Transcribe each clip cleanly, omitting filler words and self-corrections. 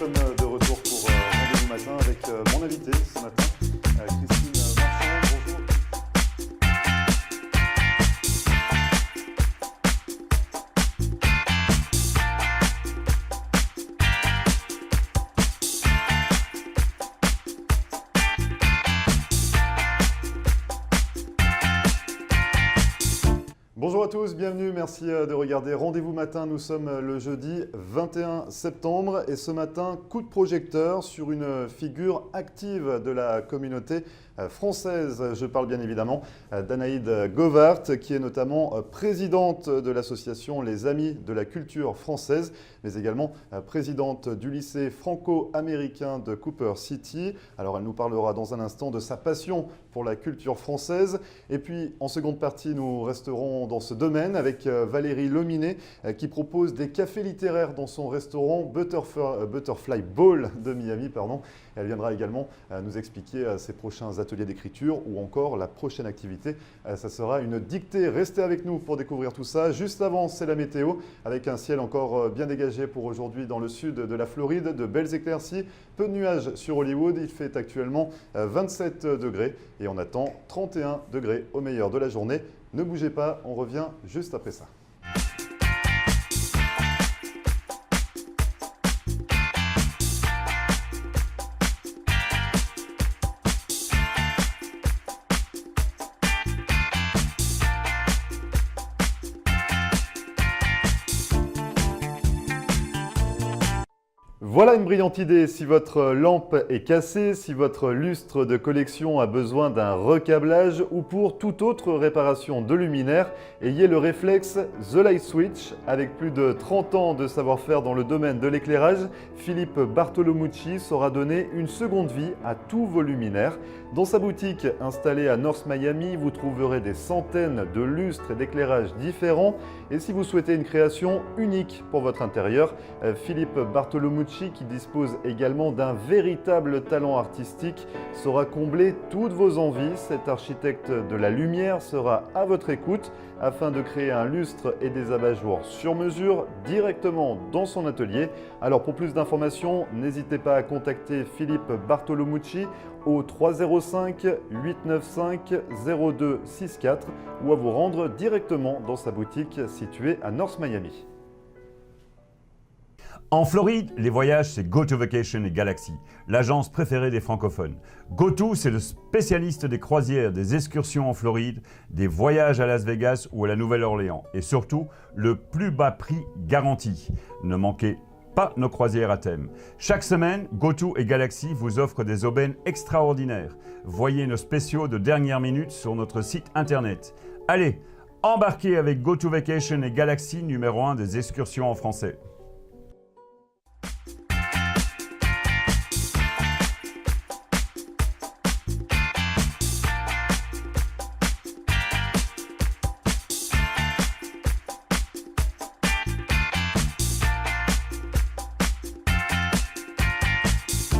sommes de retour pour Rendez-vous Matin avec mon invité ce matin, Christine Marchand. Bonjour. Bonjour à tous, bienvenue, merci de regarder Rendez-vous Matin. Nous sommes le jeudi 21 septembre et ce matin, coup de projecteur sur une figure active de la communauté française. Je parle bien évidemment d'Anaïde Govart, qui est notamment présidente de l'association Les Amis de la Culture Française, mais également présidente du lycée franco-américain de Cooper City. Alors elle nous parlera dans un instant de sa passion pour la culture française. Et puis en seconde partie, nous resterons dans ce domaine avec Valérie Lominet qui propose des cafés littéraires dans son restaurant Butterfly Ball de Miami. Elle viendra également nous expliquer ses prochains ateliers d'écriture ou encore la prochaine activité. Ça sera une dictée. Restez avec nous pour découvrir tout ça. Juste avant, c'est la météo avec un ciel encore bien dégagé pour aujourd'hui dans le sud de la Floride. De belles éclaircies, peu de nuages sur Hollywood. Il fait actuellement 27 degrés et on attend 31 degrés au meilleur de la journée. Ne bougez pas, on revient juste après ça. Voilà une brillante idée. Si votre lampe est cassée, si votre lustre de collection a besoin d'un recablage ou pour toute autre réparation de luminaire, ayez le réflexe The Light Switch. Avec plus de 30 ans de savoir-faire dans le domaine de l'éclairage, Philippe Bartolomucci saura donner une seconde vie à tous vos luminaires. Dans sa boutique installée à North Miami, vous trouverez des centaines de lustres et d'éclairages différents. Et si vous souhaitez une création unique pour votre intérieur, Philippe Bartolomucci, qui dispose également d'un véritable talent artistique, saura combler toutes vos envies. Cet architecte de la lumière sera à votre écoute afin de créer un lustre et des abat-jours sur mesure directement dans son atelier. Alors pour plus d'informations, n'hésitez pas à contacter Philippe Bartolomucci au 305 895 0264 ou à vous rendre directement dans sa boutique située à North Miami. En Floride, les voyages, c'est GoTo Vacation et Galaxy, l'agence préférée des francophones. GoTo, c'est le spécialiste des croisières, des excursions en Floride, des voyages à Las Vegas ou à la Nouvelle-Orléans. Et surtout, le plus bas prix garanti. Ne manquez pas nos croisières à thème. Chaque semaine, GoTo et Galaxy vous offrent des aubaines extraordinaires. Voyez nos spéciaux de dernière minute sur notre site internet. Allez, embarquez avec GoTo Vacation et Galaxy, numéro 1 des excursions en français.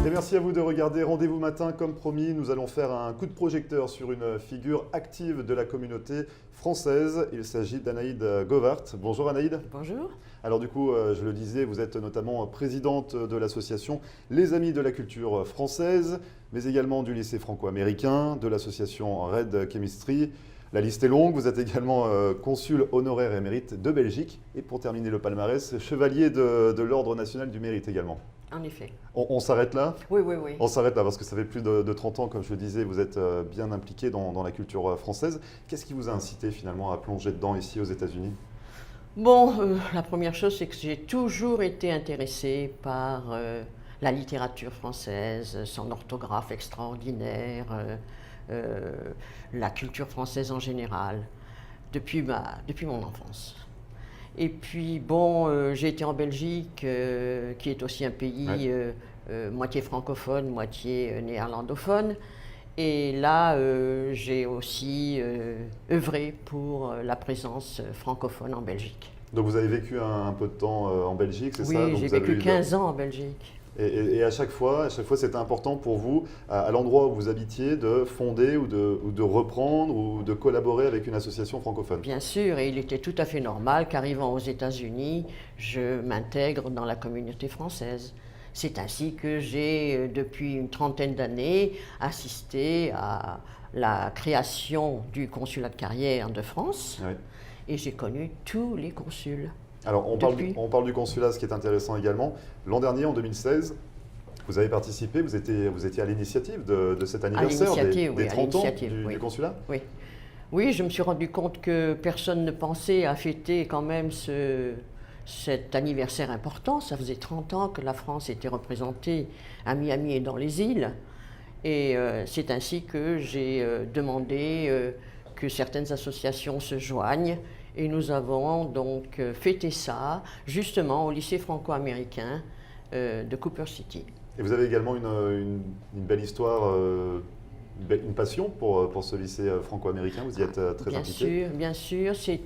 Et merci à vous de regarder Rendez-vous Matin. Comme promis, nous allons faire un coup de projecteur sur une figure active de la communauté française. Il s'agit d'Anaïde Govart. Bonjour Anaïde. Bonjour. Alors du coup, je le disais, vous êtes notamment présidente de l'association Les Amis de la Culture Française, mais également du lycée franco-américain, de l'association Red Chemistry. La liste est longue, vous êtes également consul honoraire émérite de Belgique. Et pour terminer le palmarès, chevalier de l'Ordre national du mérite également. En effet. On s'arrête là ? Oui. On s'arrête là parce que ça fait plus de 30 ans, comme je le disais, vous êtes bien impliqué dans la culture française. Qu'est-ce qui vous a incité finalement à plonger dedans ici aux États-Unis ? Bon, la première chose, c'est que j'ai toujours été intéressée par la littérature française, son orthographe extraordinaire, la culture française en général, depuis mon enfance. Et puis, bon, j'ai été en Belgique, qui est aussi un pays moitié francophone, moitié néerlandophone. Et là, j'ai aussi œuvré pour la présence francophone en Belgique. Donc vous avez vécu un peu de temps en Belgique, c'est ça ? Oui, j'ai vécu 15 ans en Belgique. Et à chaque fois, c'était important pour vous, à l'endroit où vous habitiez, de fonder ou de reprendre ou de collaborer avec une association francophone. Bien sûr, et il était tout à fait normal qu'arrivant aux États-Unis, je m'intègre dans la communauté française. C'est ainsi que j'ai, depuis une trentaine d'années, assisté à la création du consulat de carrière de France. Oui. Et j'ai connu tous les consuls. Alors, on parle du consulat, ce qui est intéressant également. L'an dernier, en 2016, vous avez participé, vous étiez à l'initiative de cet anniversaire des 30 ans du consulat. Oui. Oui, je me suis rendu compte que personne ne pensait à fêter quand même cet anniversaire important. Ça faisait 30 ans que la France était représentée à Miami et dans les îles. Et c'est ainsi que j'ai demandé que certaines associations se joignent. Et nous avons donc fêté ça justement au lycée franco-américain de Cooper City. Et vous avez également une belle histoire, une passion pour ce lycée franco-américain, vous y êtes très impliqué? Bien sûr. C'est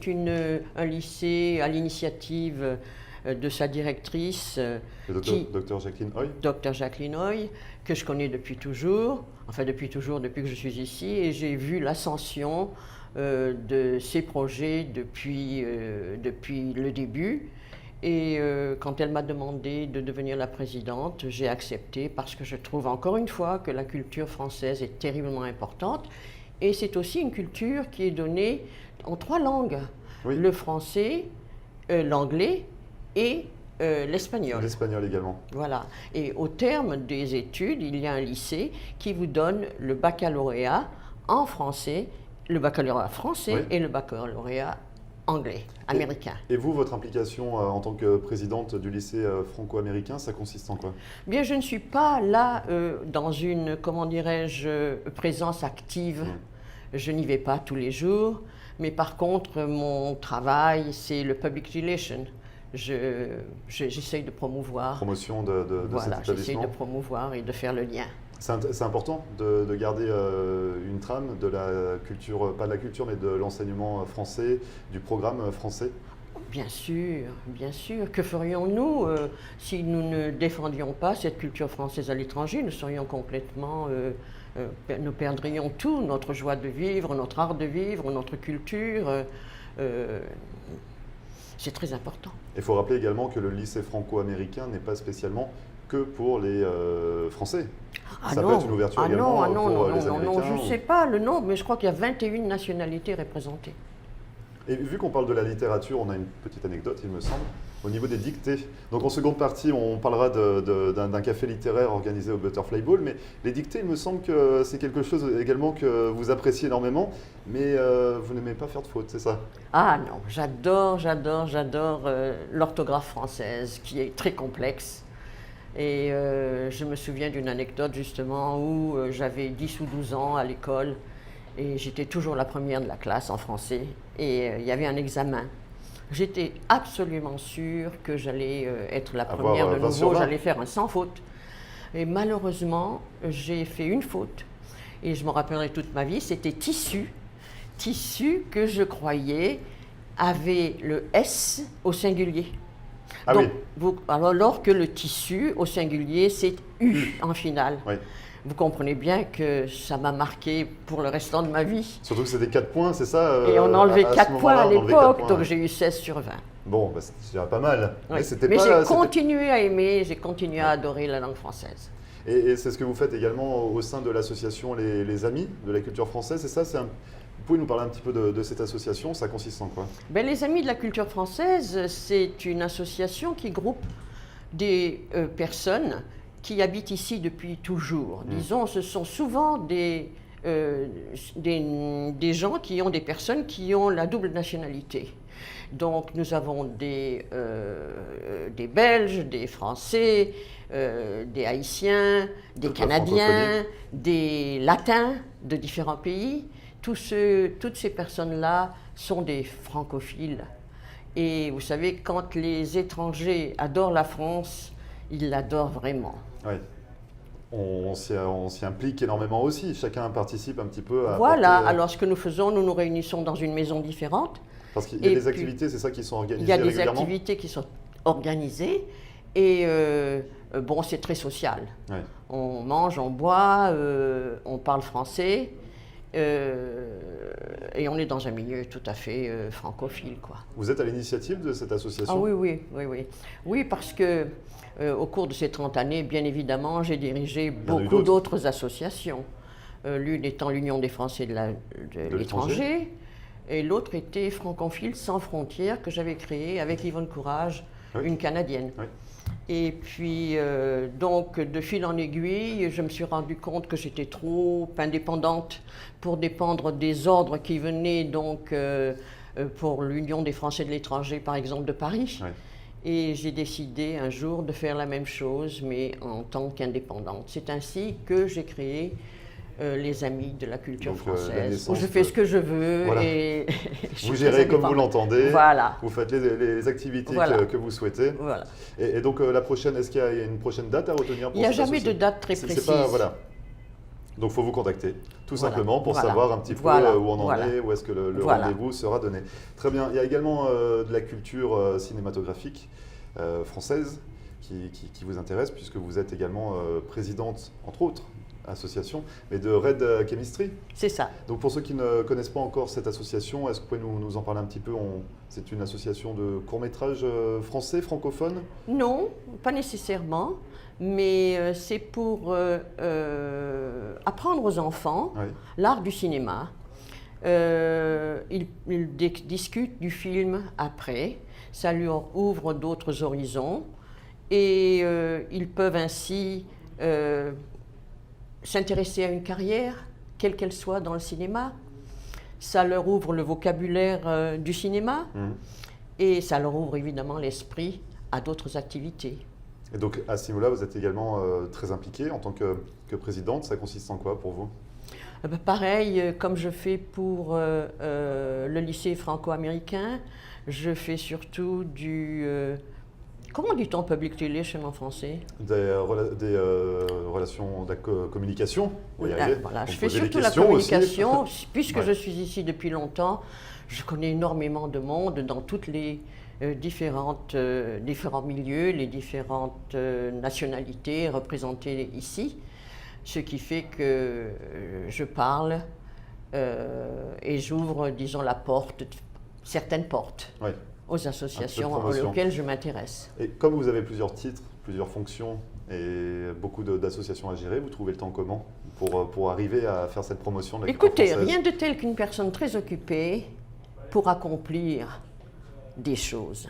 un lycée à l'initiative de sa directrice, Dr Jacqueline Hoy. Dr Jacqueline Hoy, que je connais depuis toujours, depuis que je suis ici, et j'ai vu l'ascension de ces projets depuis le début. Et quand elle m'a demandé de devenir la présidente, j'ai accepté parce que je trouve encore une fois que la culture française est terriblement importante. Et c'est aussi une culture qui est donnée en 3 langues. Oui. Le français, l'anglais et l'espagnol. L'espagnol également. Voilà. Et au terme des études, il y a un lycée qui vous donne le baccalauréat en français, le baccalauréat français oui. et le baccalauréat anglais, américain. Et vous, votre implication en tant que présidente du lycée franco-américain, ça consiste en quoi? Bien, je ne suis pas là dans une, comment dirais-je, présence active. Je n'y vais pas tous les jours, mais par contre, mon travail, c'est le public relation. J'essaye de promouvoir. Promotion de voilà, cet établissement. J'essaye de promouvoir et de faire le lien. C'est important de garder une trame de la culture, pas de la culture, mais de l'enseignement français, du programme français. Bien sûr, bien sûr. Que ferions-nous si nous ne défendions pas cette culture française à l'étranger? Nous serions complètement, nous perdrions tout, notre joie de vivre, notre art de vivre, notre culture. C'est très important. Il faut rappeler également que le lycée franco-américain n'est pas spécialement que pour les Français. Ça peut être une ouverture également pour les Américains. Non, je ne sais pas le nombre, mais je crois qu'il y a 21 nationalités représentées. Et vu qu'on parle de la littérature, on a une petite anecdote, il me semble, au niveau des dictées. Donc en seconde partie, on parlera d'un café littéraire organisé au Butterfly Ball, mais les dictées, il me semble que c'est quelque chose également que vous appréciez énormément, mais vous n'aimez pas faire de fautes, c'est ça? Ah non, j'adore l'orthographe française, qui est très complexe. Et je me souviens d'une anecdote justement où j'avais 10 ou 12 ans à l'école et j'étais toujours la première de la classe en français et il y avait un examen. J'étais absolument sûre que j'allais être la première de nouveau, j'allais faire un sans faute. Et malheureusement, j'ai fait une faute et je m'en rappellerai toute ma vie, c'était tissu que je croyais avait le S au singulier. Ah donc, oui. Alors que le tissu, au singulier, c'est U en finale. Oui. Vous comprenez bien que ça m'a marqué pour le restant de ma vie. Surtout que c'était 4 points, c'est ça? Et on enlevait 4 points à l'époque, donc j'ai eu 16 sur 20. Bon, bah, c'est déjà pas mal. Oui. Mais j'ai continué à aimer, j'ai continué à adorer la langue française. Et c'est ce que vous faites également au sein de l'association les Amis de la culture française, c'est ça? Vous pouvez nous parler un petit peu de cette association, ça consiste en quoi? Les Amis de la culture française, c'est une association qui groupe des personnes qui habitent ici depuis toujours. Disons, ce sont souvent des gens des personnes qui ont la double nationalité. Donc nous avons des Belges, des Français, des Haïtiens, des Canadiens, des Latins de différents pays. Toutes ces personnes-là sont des francophiles. Et vous savez, quand les étrangers adorent la France, ils l'adorent vraiment. Oui. On s'y implique énormément aussi. Chacun participe un petit peu à... Voilà. Alors ce que nous faisons, nous nous réunissons dans une maison différente. Parce qu'il y a des activités, c'est ça, qui sont organisées régulièrement? Il y a des activités qui sont organisées. Et bon, c'est très social. Oui. On mange, on boit, on parle français. et on est dans un milieu tout à fait francophile, quoi. Vous êtes à l'initiative de cette association? Ah oui, oui, oui, oui. Oui, parce que au cours de ces 30 années, bien évidemment, j'ai dirigé beaucoup d'autres associations. L'une étant l'Union des Français de l'étranger, et l'autre était Francophiles sans frontières, que j'avais créée avec Yvonne Courage, une Canadienne. Oui. Et puis, donc, de fil en aiguille, je me suis rendu compte que j'étais trop indépendante pour dépendre des ordres qui venaient, donc, pour l'Union des Français de l'étranger, par exemple, de Paris. Oui. Et j'ai décidé un jour de faire la même chose, mais en tant qu'indépendante. C'est ainsi que j'ai créé les Amis de la culture française, où je fais ce que je veux. Voilà. Et vous gérez comme vous l'entendez, voilà. Vous faites les activités que vous souhaitez. Voilà. Et donc la prochaine, est-ce qu'il y a une prochaine date à retenir pour Il n'y a jamais de date très précise. Voilà. Donc il faut vous contacter, tout simplement, pour savoir un petit peu où on en est, où est-ce que le rendez-vous sera donné. Très bien. Il y a également de la culture cinématographique française qui vous intéresse, puisque vous êtes également présidente, entre autres, association, mais de Red Chemistry. C'est ça. Donc pour ceux qui ne connaissent pas encore cette association, est-ce que vous pouvez nous en parler un petit peu? C'est une association de court-métrage français, francophone? Non, pas nécessairement, mais c'est pour apprendre aux enfants l'art du cinéma. Ils discutent du film après, ça leur ouvre d'autres horizons et ils peuvent ainsi s'intéresser à une carrière, quelle qu'elle soit dans le cinéma. Ça leur ouvre le vocabulaire du cinéma et ça leur ouvre évidemment l'esprit à d'autres activités. Et donc à ce niveau-là, vous êtes également très impliquée en tant que présidente. Ça consiste en quoi pour vous? Pareil, comme je fais pour le lycée franco-américain, je fais surtout du... comment dit-on public relation en français? Des relations de communication. Voilà, je fais surtout la communication. Puisque je suis ici depuis longtemps, je connais énormément de monde dans toutes les différents milieux, les différentes nationalités représentées ici. Ce qui fait que je parle et j'ouvre, disons, certaines portes. Oui. Aux associations auxquelles je m'intéresse. Et comme vous avez plusieurs titres, plusieurs fonctions et beaucoup d'associations à gérer, vous trouvez le temps comment pour arriver à faire cette promotion de la culture française? Écoutez, rien de tel qu'une personne très occupée pour accomplir des choses.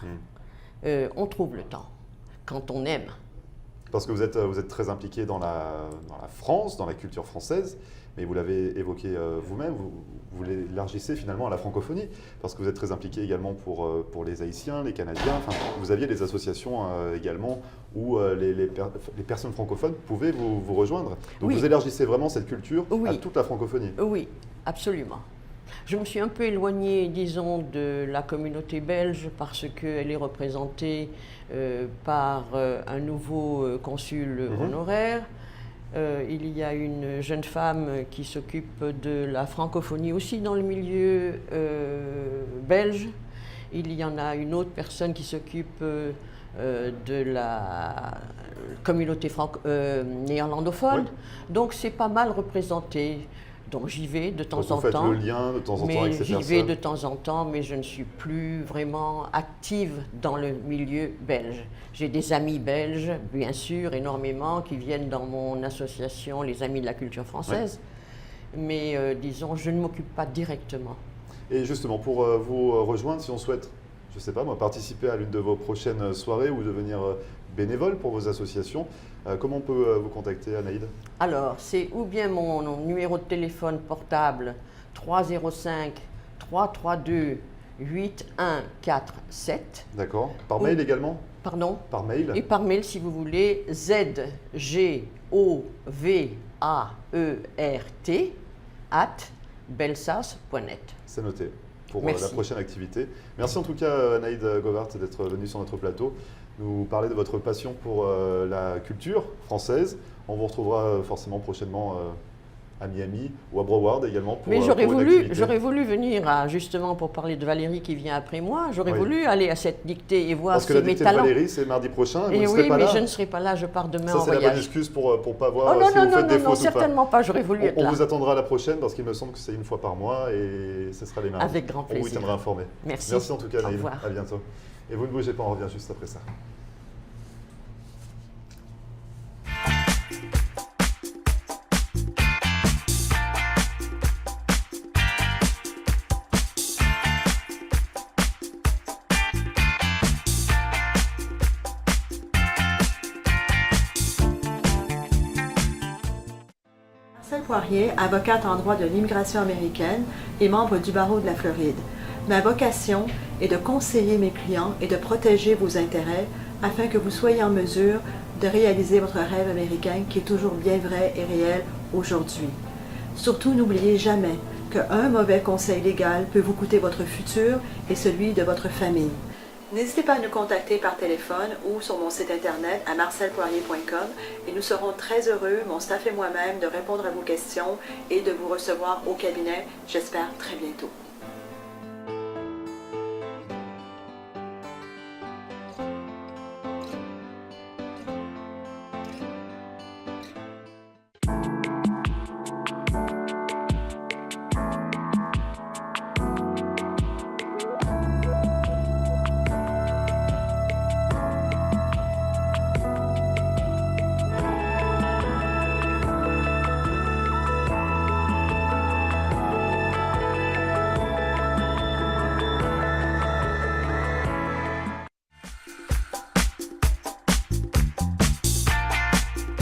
On trouve le temps quand on aime. Parce que vous êtes très impliqué dans la France, dans la culture française, mais vous l'avez évoqué vous-même, vous l'élargissez finalement à la francophonie, parce que vous êtes très impliqué également pour les Haïtiens, les Canadiens, enfin, vous aviez des associations également où les personnes francophones pouvaient vous rejoindre. Donc vous élargissez vraiment cette culture à toute la francophonie. Oui, absolument. Je me suis un peu éloignée, disons, de la communauté belge parce qu'elle est représentée par un nouveau consul honoraire. Il y a une jeune femme qui s'occupe de la francophonie aussi dans le milieu belge. Il y en a une autre personne qui s'occupe de la communauté néerlandophone. Oui. Donc c'est pas mal représenté. Donc j'y vais de temps en temps. Vous faites le lien de temps en temps avec ces personnes. J'y vais de temps en temps, mais je ne suis plus vraiment active dans le milieu belge. J'ai des amis belges, bien sûr, énormément, qui viennent dans mon association, les Amis de la culture française. Oui. Mais disons, je ne m'occupe pas directement. Et justement, pour vous rejoindre, si on souhaite, je ne sais pas moi, participer à l'une de vos prochaines soirées ou devenir bénévole pour vos associations, comment on peut vous contacter, Anaïde? Alors, c'est ou bien mon numéro de téléphone portable 305 332 8147. D'accord. Par mail également? Pardon? Par mail? Et par mail, si vous voulez, zgovart@belsas.net. C'est noté pour la prochaine activité. Merci en tout cas, Anaïde Govart, d'être venue sur notre plateau, nous parler de votre passion pour la culture française. On vous retrouvera forcément prochainement à Miami ou à Broward également pour, Mais pour une activité. j'aurais voulu venir, justement pour parler de Valérie qui vient après moi, j'aurais Oui. voulu aller à cette dictée et voir Parce que si la mes dictée de talents. Valérie, c'est mardi prochain, vous Et ne serez oui, pas mais là. je ne serai pas là, je pars demain Ça, en c'est la bonne voyage. excuse pour pas voir Oh non, si non, vous non, faites des non, fautes ou certainement pas, j'aurais voulu être On là. vous attendra la prochaine parce qu'il me semble que c'est une fois par mois et ce sera les mardis. Avec grand On vous plaisir. tiendra informé. Merci. Merci en tout cas, Au Naïm. revoir. À bientôt. Et vous ne bougez pas, on revient juste après ça. Marcelle Poirier, avocate en droit de l'immigration américaine et membre du barreau de la Floride. Ma vocation est de conseiller mes clients et de protéger vos intérêts afin que vous soyez en mesure de réaliser votre rêve américain qui est toujours bien vrai et réel aujourd'hui. Surtout, n'oubliez jamais qu'un mauvais conseil légal peut vous coûter votre futur et celui de votre famille. N'hésitez pas à nous contacter par téléphone ou sur mon site internet à marcelpoirier.com et nous serons très heureux, mon staff et moi-même, de répondre à vos questions et de vous recevoir au cabinet, j'espère très bientôt.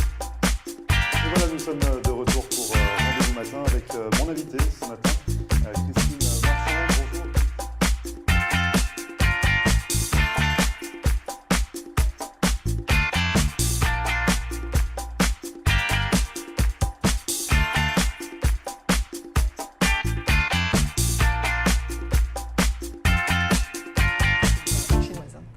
Et voilà, nous sommes de retour pour Rendez-vous matin avec mon invité ce matin, Christine Marchand. Bonjour.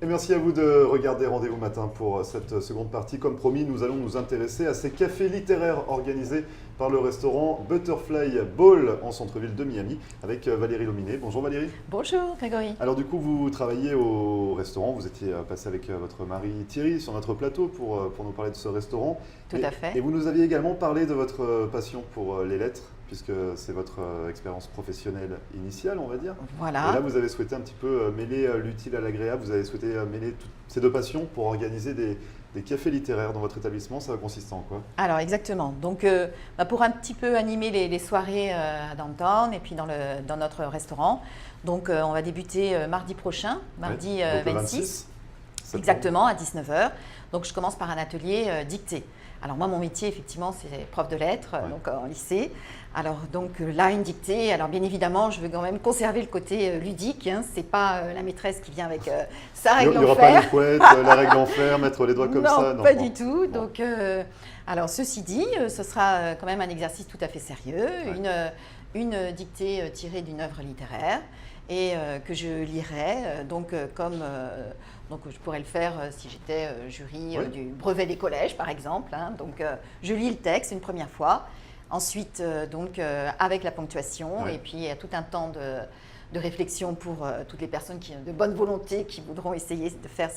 Et merci à vous de regarder Rendez-vous matin pour cette seconde partie. Comme promis, nous allons nous intéresser à ces cafés littéraires organisés par le restaurant Butterfly Ball en centre-ville de Miami avec Valérie Lominé. Bonjour Valérie. Bonjour Grégory. Alors du coup, vous travaillez au restaurant, vous étiez passé avec votre mari Thierry sur notre plateau pour nous parler de ce restaurant. Tout à fait. Et vous nous aviez également parlé de votre passion pour les lettres, puisque c'est votre expérience professionnelle initiale, on va dire. Voilà. Et là, vous avez souhaité un petit peu mêler l'utile à l'agréable, vous avez souhaité mêler toutes ces deux passions pour organiser des cafés littéraires dans votre établissement. Ça va consister en quoi? Alors exactement. Donc pour un petit peu animer les soirées à Downtown et puis dans notre restaurant. Donc on va débuter mardi prochain, mardi Ouais, donc le 26. septembre. Exactement, à 19h. Donc je commence par un atelier dictée. Alors moi, mon métier, effectivement, c'est prof de lettres, Ouais. donc en lycée. Alors donc là, une dictée. Alors bien évidemment, je veux quand même conserver le côté ludique. Hein. C'est pas la maîtresse qui vient avec sa Il règle n'y en aura pas fer. les couettes, la règle en fer, mettre les doigts comme non, ça. pas non. du tout. Bon. Donc, alors ceci dit, ce sera quand même un exercice tout à fait sérieux, Ouais. une dictée tirée d'une œuvre littéraire et que je lirai donc je pourrais le faire si j'étais jury Oui. du brevet des collèges par exemple. Hein. Donc je lis le texte une première fois, ensuite avec la ponctuation Ouais. et puis il y a tout un temps de réflexion pour toutes les personnes de bonne volonté qui voudront essayer de faire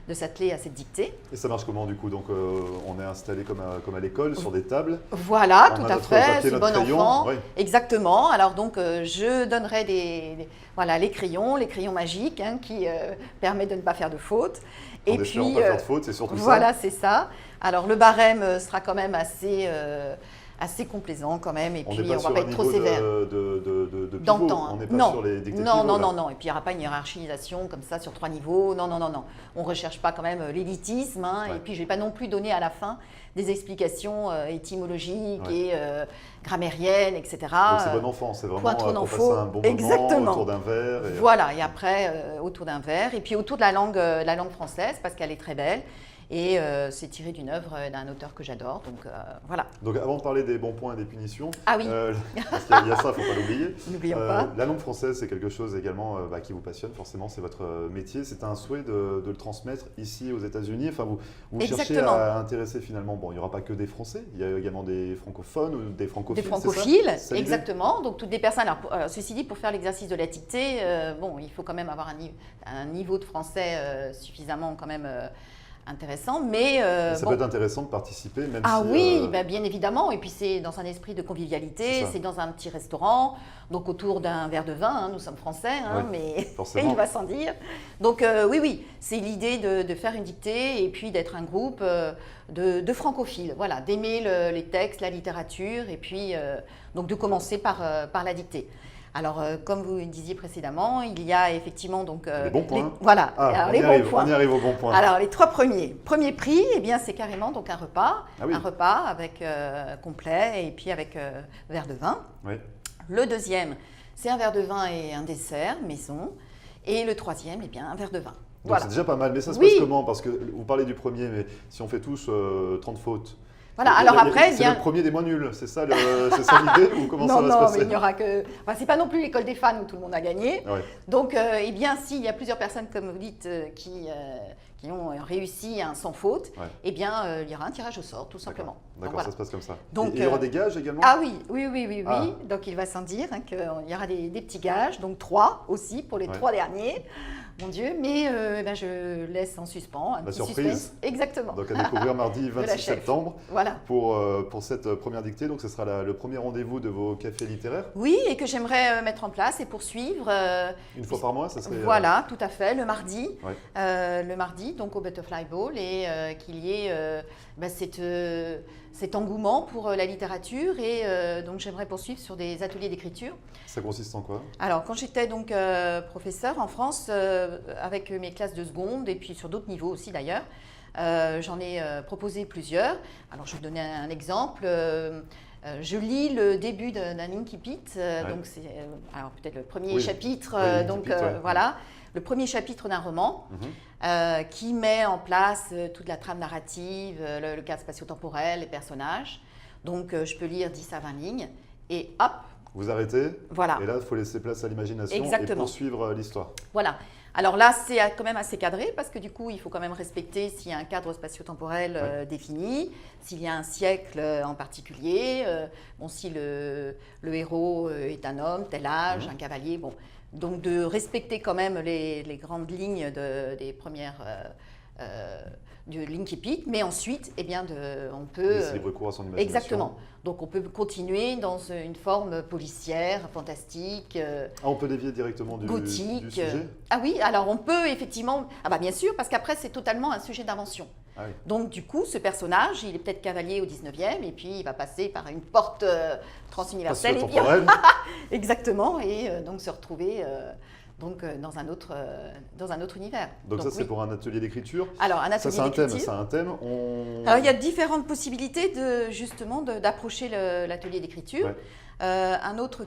de s'atteler à cette dictée. Et ça marche comment du coup? Donc on est installé comme à l'école sur des tables. Voilà, On tout a à notre fait, papier, c'est notre bon crayon, enfant. oui. Exactement. Alors donc je donnerai les crayons magiques hein, qui permettent de ne pas faire de faute. En espérant pas faire de faute, c'est surtout voilà, ça. c'est ça. Alors le barème sera quand même assez complaisant quand même et On puis n'est pas on sur va pas un être trop niveau sévère. de pivot. D'antan, On hein. n'est pas Non. sur les dictées Non, pivot, non, là. non, non. Et puis il n'y aura pas une hiérarchisation comme ça sur 3 niveaux. Non, non, non, non. On ne recherche pas quand même l'élitisme. Hein. Ouais. Et puis je ne vais pas non plus donner à la fin des explications étymologiques Ouais. et grammairiennes, etc. Donc c'est bon enfant, c'est vraiment point trop pour n'en passer faut. un bon moment Exactement. autour d'un verre. Voilà, et après autour d'un verre, et puis autour de la langue française, parce qu'elle est très belle. Et c'est tiré d'une œuvre d'un auteur que j'adore. Donc voilà. Donc avant de parler des bons points et des punitions, Ah oui. parce qu'il y a ça, il ne faut pas l'oublier. N'oublions pas. La langue française, c'est quelque chose également qui vous passionne, forcément, c'est votre métier. C'est un souhait de le transmettre ici aux États-Unis. Enfin, vous cherchez Exactement. à intéresser finalement, bon, il n'y aura pas que des Français, il y a également des francophones ou des francophiles. Des francophiles, c'est ça l'idée exactement. Donc toutes des personnes. Alors, ceci dit, pour faire l'exercice de la dictée, bon, il faut quand même avoir un niveau de français suffisamment quand même intéressant, mais ça bon. peut être intéressant de participer, même Ah si, oui, bah, bien évidemment. Et puis c'est dans un esprit de C'est convivialité, ça. c'est dans un petit restaurant, donc autour d'un verre de vin. Hein, nous sommes français, hein, Oui, mais forcément. il va sans dire. Donc oui, c'est l'idée de faire une dictée et puis d'être un groupe de francophiles. Voilà, d'aimer les textes, la littérature, et puis donc de commencer par la dictée. Alors, comme vous le disiez précédemment, il y a effectivement donc Les bons points. voilà. Ah, Alors, on, les y bons arrive, points. on y arrive aux bons points. Alors, les 3 premiers. Premier prix, eh bien, c'est carrément donc un repas. Ah oui. Un repas avec complet et puis avec verre de vin. Oui. Le deuxième, c'est un verre de vin et un dessert maison. Et le troisième, eh bien, un verre de vin. Donc Voilà. c'est déjà pas mal, mais ça se Oui. passe comment? Parce que vous parlez du premier, mais si on fait tous 30 fautes. Voilà, il y a- alors après, c'est bien. le premier des moins nuls, c'est ça l'idée ou comment ça va se Non, passer? mais il n'y aura que. Enfin, c'est pas non plus l'école des fans où tout le monde a gagné. Ouais. Donc, eh bien, s'il y a plusieurs personnes, comme vous dites, qui ont réussi un sans faute, Ouais. eh bien, il y aura un tirage au sort, tout simplement. Donc, D'accord, voilà. ça se passe comme ça. Donc, et il y aura des gages également? Ah oui. Ah. Donc, il va sans dire hein, qu'il y aura des petits gages, donc 3 aussi pour les Ouais. 3 derniers. Mon Dieu, mais eh ben, je laisse en suspens un La petit surprise. suspense. Exactement. Donc à découvrir mardi la 26 chef. septembre Voilà. pour cette première dictée. Donc ce sera le premier rendez-vous de vos cafés littéraires. Oui, et que j'aimerais mettre en place et poursuivre. Une fois par mois, ça serait... Voilà, tout à fait, le mardi. Ouais. Le mardi, donc au Butterfly Ball, et qu'il y ait cet engouement pour la littérature. Et donc j'aimerais poursuivre sur des ateliers d'écriture. Ça consiste en quoi? Alors, quand j'étais donc professeur en France, avec mes classes de seconde, et puis sur d'autres niveaux aussi d'ailleurs, j'en ai proposé plusieurs. Alors, je vais vous donner un exemple. Je lis le début d'un Incipit, donc c'est alors peut-être le premier Oui. chapitre, Oui, donc Incipit, ouais. voilà, le premier chapitre d'un roman qui met en place toute la trame narrative, le cadre spatio-temporel, les personnages. Donc je peux lire 10 à 20 lignes et hop, Vous arrêtez, voilà. et là, il faut laisser place à l'imagination et Exactement. poursuivre l'histoire. Voilà. Alors là, c'est quand même assez cadré parce que du coup, il faut quand même respecter s'il y a un cadre spatio-temporel défini, s'il y a un siècle en particulier, bon, si le héros est un homme, tel âge, un cavalier, bon. Donc de respecter quand même les grandes lignes des premières du Linkipit, mais ensuite, eh bien, on peut... Laisser libre cours à son imagination. Exactement. Donc on peut continuer dans une forme policière, fantastique, Ah, on peut dévier directement du gothique. sujet? Ah oui, alors on peut effectivement... Ah bah bien sûr, parce qu'après c'est totalement un sujet d'invention. Ah oui. Donc du coup, ce personnage, il est peut-être cavalier au 19e, et puis il va passer par une porte transuniverselle. Et puis... Spatio-temporel. Exactement, et donc se retrouver dans un autre univers. Donc ça, c'est oui. pour un atelier d'écriture. Alors un Ça, atelier c'est un thème. d'écriture. C'est un thème. Alors, il y a différentes possibilités d'approcher l'atelier d'écriture. Ouais. Une autre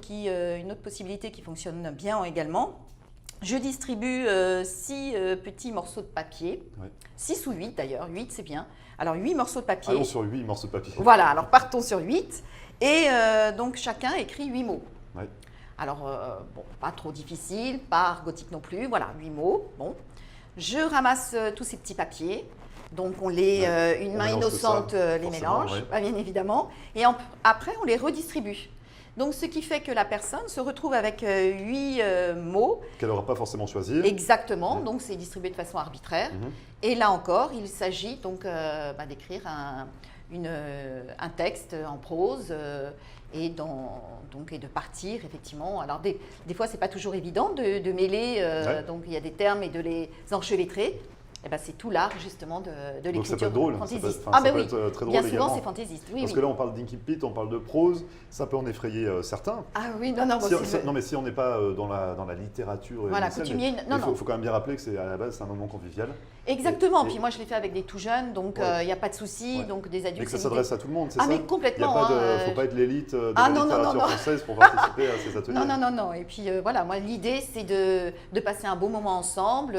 possibilité qui fonctionne bien également. Je distribue 6 petits morceaux de papier, Ouais. 6 ou 8 d'ailleurs, 8 c'est bien. Alors 8 morceaux de papier. Allons sur 8 morceaux de papier. Voilà, alors partons sur 8. Et donc chacun écrit 8 mots. Ouais. Alors, bon, pas trop difficile, pas gothique non plus, voilà, 8 mots. Bon. Je ramasse tous ces petits papiers. Donc, une On main mélange innocente tout ça, les forcément, mélange, ouais. bien évidemment. Et après, on les redistribue. Donc, ce qui fait que la personne se retrouve avec 8 mots. Qu'elle n'aura pas forcément choisi. Exactement, Mhm. donc c'est distribué de façon arbitraire. Mhm. Et là encore, il s'agit donc d'écrire un texte en prose et de partir effectivement. Alors des fois, c'est pas toujours évident de mêler, Ouais. donc il y a des termes et de les enchevêtrer. Et ben, c'est tout l'art justement de l'écriture Donc ça peut être drôle. Ça peut, fantaisiste. enfin, Ah ça ben peut oui, être très drôle bien souvent également. c'est fantaisiste. Oui, Parce oui. que là, on parle d'Incipit, on parle de prose, ça peut en effrayer certains. Ah oui, non, bon, Non, mais si on n'est pas dans la littérature Voilà, initiale, coutumier, mais non, il non. faut quand même bien rappeler que c'est à la base c'est un moment convivial. Exactement. Et- Puis moi, je l'ai fait avec des tout jeunes, donc il Ouais. n'y a pas de souci. Ouais. Donc des adultes. Mais que ça c'est s'adresse à tout le monde, c'est Ah, ça? mais Il n'y a complètement. pas de, hein, faut pas être l'élite de Ah, la non, non, littérature non, non. française pour participer à ces ateliers. Non. Et puis voilà, moi, l'idée, c'est de passer un beau moment ensemble.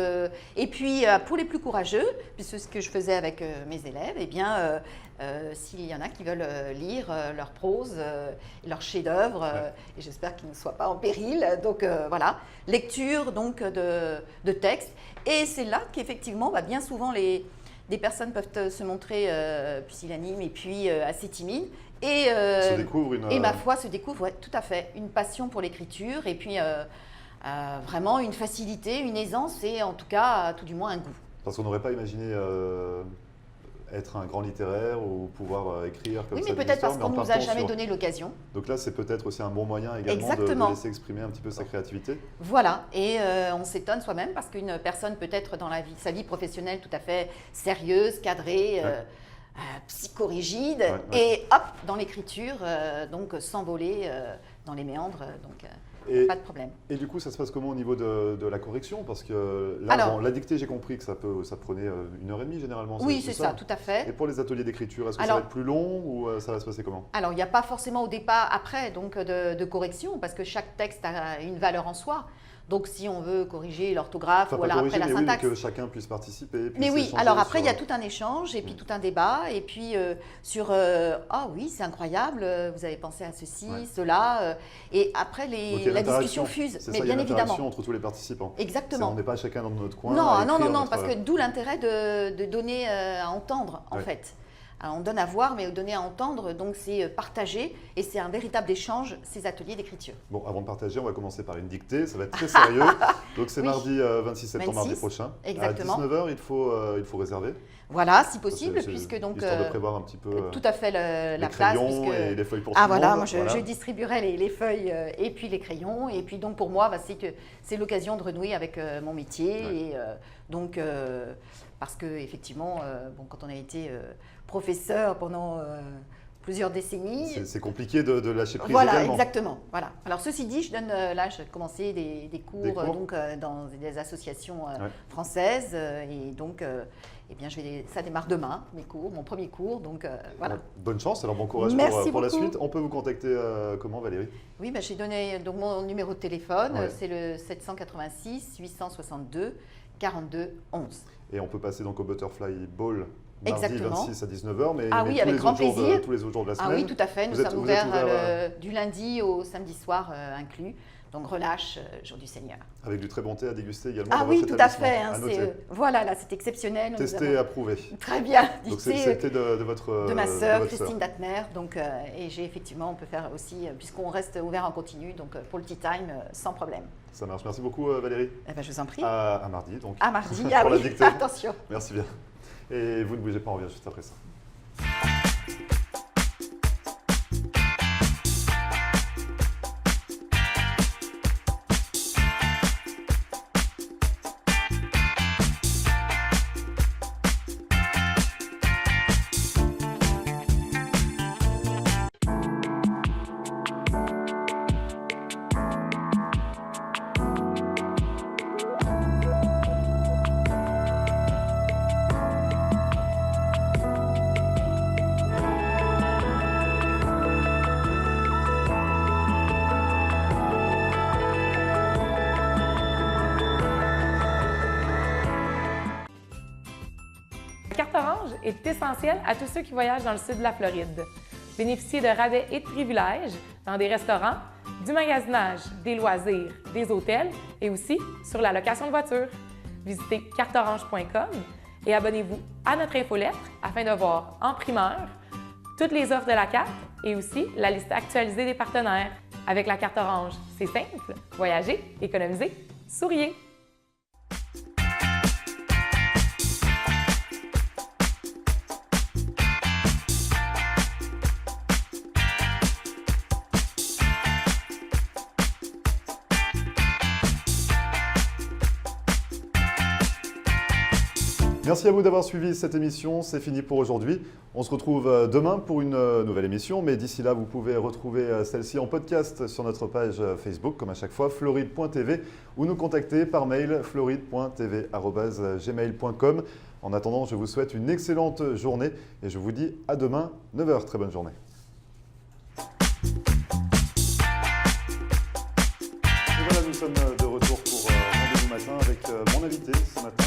Et puis, pour les plus plus courageux, puisque ce que je faisais avec mes élèves, eh bien, s'il y en a qui veulent lire leur prose, leur chef-d'œuvre, et j'espère qu'ils ne soient pas en péril. Donc voilà, lecture donc de textes. Et c'est là qu'effectivement, bien souvent, des personnes peuvent se montrer pusillanimes et puis assez timides. Et ma foi se découvre, tout à fait, une passion pour l'écriture et puis vraiment une facilité, une aisance et en tout cas, tout du moins un goût. Parce qu'on n'aurait pas imaginé être un grand littéraire ou pouvoir écrire comme ça. Oui, mais peut-être parce qu'on ne nous a jamais donné l'occasion. Donc là, c'est peut-être aussi un bon moyen également de laisser exprimer un petit peu sa créativité. Voilà, et on s'étonne soi-même parce qu'une personne peut être dans sa vie professionnelle tout à fait sérieuse, cadrée, psychorigide, et hop, dans l'écriture, donc s'envoler dans les méandres, pas de problème. Et du coup, ça se passe comment au niveau de la correction? Parce que là, la dictée, j'ai compris que ça prenait 1h30 généralement. Oui, c'est ça, tout à fait. Et pour les ateliers d'écriture, est-ce que ça va être plus long ou ça va se passer comment? Alors, il n'y a pas forcément au départ, après, donc, de correction, parce que chaque texte a une valeur en soi. Donc, si on veut corriger l'orthographe ou alors après la syntaxe. Oui, que chacun puisse participer. Mais oui, alors après, il y a tout un échange et puis tout un débat. Et puis sur ah oui, c'est incroyable, vous avez pensé à ceci, cela. Et après, la discussion fuse. Mais bien évidemment. Entre tous les participants. Exactement. On n'est pas chacun dans notre coin. Non, parce que d'où l'intérêt de donner à entendre, en fait. Alors, on donne à voir, mais donner à entendre, donc c'est partager et c'est un véritable échange, ces ateliers d'écriture. Bon, avant de partager, on va commencer par une dictée, ça va être très sérieux. Donc c'est mardi 26 septembre, mardi prochain. Exactement. À 19h, il faut réserver. Voilà, si possible, puisque donc… Histoire de prévoir un petit peu tout à fait la place. Les crayons et les feuilles pour tout le monde. Moi je distribuerai les feuilles et puis les crayons. Et puis donc pour moi, c'est l'occasion de renouer avec mon métier. Et donc, parce qu'effectivement, quand on a été professeur pendant plusieurs décennies… C'est compliqué de lâcher prise Voilà, également. Exactement. Voilà. Alors ceci dit, je donne là, j'ai commencé des cours donc, dans des associations françaises. Et donc… eh bien, ça démarre demain, mon premier cours, donc voilà. Bonne chance, alors bon courage pour la suite. On peut vous contacter comment, Valérie? Oui, j'ai donné donc, mon numéro de téléphone, c'est le 786 862 42 11. Et on peut passer donc au Butterfly Ball mardi Exactement. 26 à 19h, mais avec grand plaisir. Tous les autres jours de la semaine. Ah oui, tout à fait, nous sommes ouverts du lundi au samedi soir inclus. Donc relâche, jour du Seigneur. Avec du très bon thé à déguster également. Ah oui, tout à fait. Voilà, là c'est exceptionnel. Testé et approuvé. Très bien. Donc c'est le thé de ma sœur, Christine Datmer. Donc, et on peut faire aussi, puisqu'on reste ouvert en continu, donc pour le tea time, sans problème. Ça marche. Merci beaucoup Valérie. Je vous en prie. À mardi donc. À mardi, pour la dictée. Attention. Merci bien. Et vous ne bougez pas, on revient juste après ça. La carte orange est essentielle à tous ceux qui voyagent dans le sud de la Floride. Bénéficiez de rabais et de privilèges dans des restaurants, du magasinage, des loisirs, des hôtels et aussi sur la location de voitures. Visitez carteorange.com et abonnez-vous à notre infolettre afin de voir en primeur toutes les offres de la carte et aussi la liste actualisée des partenaires. Avec la carte orange, c'est simple, voyagez, économisez, souriez! Merci à vous d'avoir suivi cette émission, c'est fini pour aujourd'hui. On se retrouve demain pour une nouvelle émission, mais d'ici là, vous pouvez retrouver celle-ci en podcast sur notre page Facebook, comme à chaque fois, floride.tv, ou nous contacter par mail floride.tv@gmail.com. En attendant, je vous souhaite une excellente journée et je vous dis à demain, 9h. Très bonne journée. Et voilà, nous sommes de retour pour Rendez-vous matin avec mon invité ce matin.